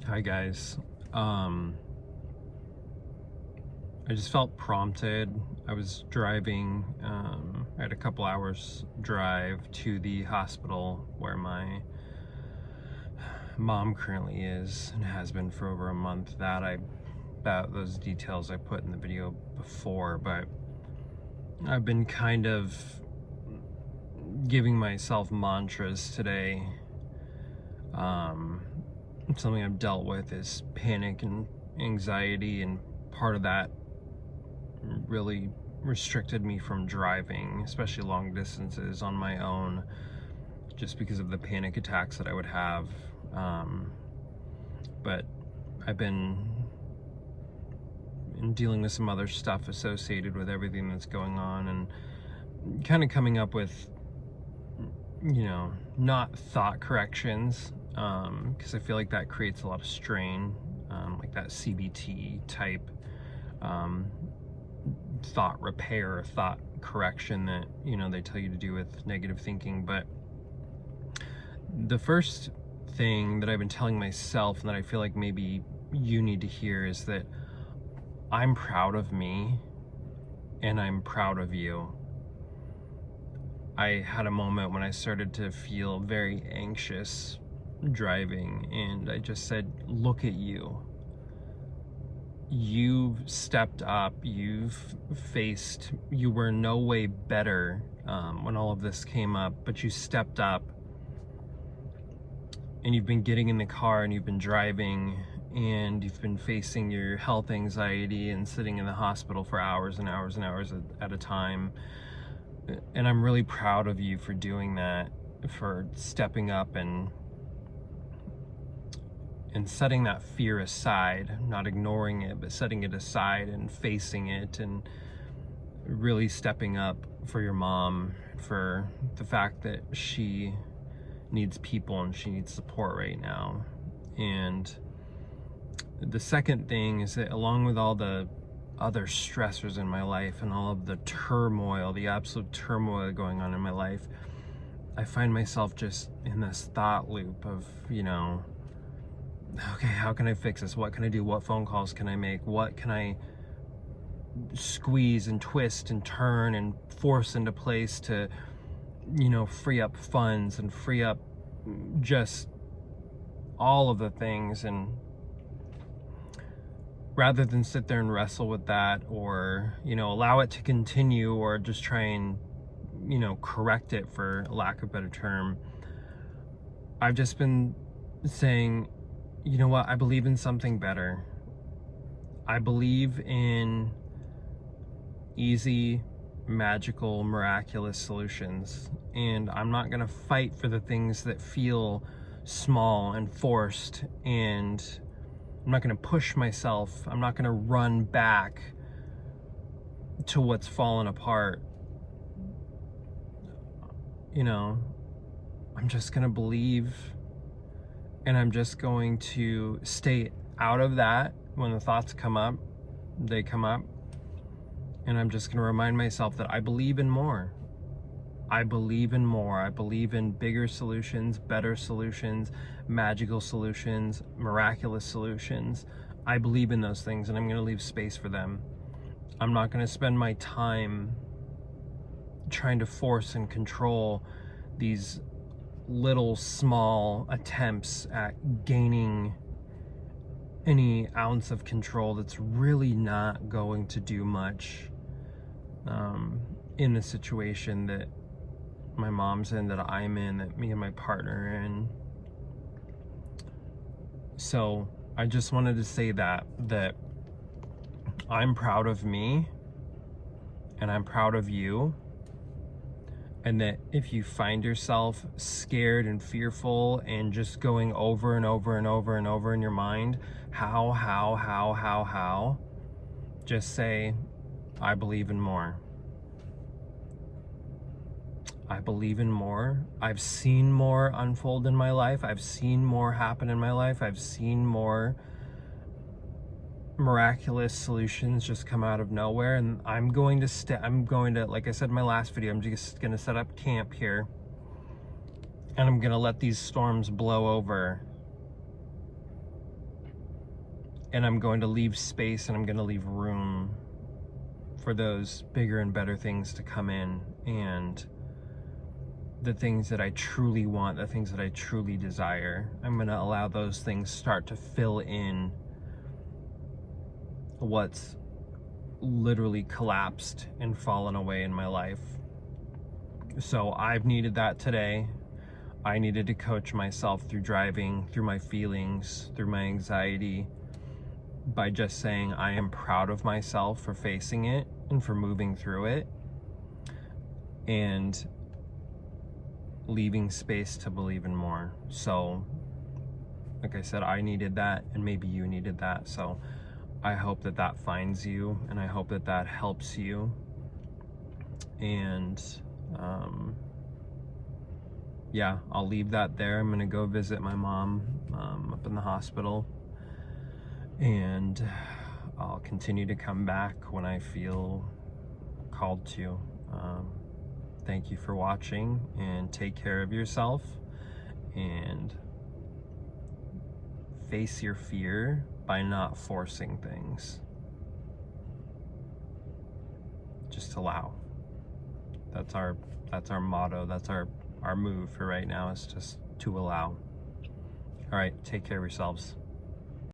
Hi guys. I just felt prompted. I was driving. I had a couple hours drive to the hospital where my mom currently is and has been for over a month. Those details I put in the video before, but I've been kind of giving myself mantras today. Something I've dealt with is panic and anxiety, and part of that really restricted me from driving, especially long distances on my own, just because of the panic attacks that I would have. But I've been dealing with some other stuff associated with everything that's going on, and kind of coming up with, not thought corrections, because I feel like that creates a lot of strain, like that CBT type thought repair, thought correction that they tell you to do with negative thinking. But the first thing that I've been telling myself, and that I feel like maybe you need to hear, is that I'm proud of me and I'm proud of you. I had a moment when I started to feel very anxious driving, and I just said, look at you. You've stepped up, you were no way better when all of this came up, but you stepped up, and you've been getting in the car and you've been driving, and you've been facing your health anxiety and sitting in the hospital for hours and hours and hours at a time. And I'm really proud of you for doing that, for stepping up and setting that fear aside, not ignoring it, but setting it aside and facing it, and really stepping up for your mom, for the fact that she needs people and she needs support right now. And the second thing is that, along with all the other stressors in my life and all of the turmoil, the absolute turmoil going on in my life, I find myself just in this thought loop of, okay, how can I fix this? What can I do? What phone calls can I make? What can I squeeze and twist and turn and force into place to, free up funds and free up just all of the things? And rather than sit there and wrestle with that, or, allow it to continue, or just try and, correct it, for lack of a better term, I've just been saying, you know what, I believe in something better. I believe in easy, magical, miraculous solutions. And I'm not gonna fight for the things that feel small and forced, and I'm not gonna push myself. I'm not gonna run back to what's fallen apart. I'm just gonna believe, and I'm just going to stay out of that. When the thoughts come up, they come up, and I'm just gonna remind myself that I believe in more. I believe in more. I believe in bigger solutions, better solutions, magical solutions, miraculous solutions. I believe in those things, and I'm gonna leave space for them. I'm not gonna spend my time trying to force and control these little small attempts at gaining any ounce of control that's really not going to do much in the situation that my mom's in, that I'm in, that me and my partner are in. So I just wanted to say that I'm proud of me and I'm proud of you. And that if you find yourself scared and fearful and just going over and over and over and over in your mind, how, just say, I believe in more. I believe in more. I've seen more unfold in my life. I've seen more happen in my life. I've seen more miraculous solutions just come out of nowhere, and I'm going to, like I said in my last video, I'm just going to set up camp here, and I'm going to let these storms blow over, And I'm going to leave space, and I'm going to leave room for those bigger and better things to come in, and the things that I truly want, the things that I truly desire. I'm going to allow those things start to fill in what's literally collapsed and fallen away in my life. So I've needed that today. I needed to coach myself through driving, through my feelings, through my anxiety, by just saying I am proud of myself for facing it and for moving through it, and leaving space to believe in more. So, like I said, I needed that, and maybe you needed that. So I hope that that finds you, and I hope that that helps you. And yeah, I'll leave that there. I'm gonna go visit my mom up in the hospital, and I'll continue to come back when I feel called to. Thank you for watching, and take care of yourself, and face your fear by not forcing things. Just allow. That's our motto. That's our move for right now, is just to allow. All right, take care of yourselves.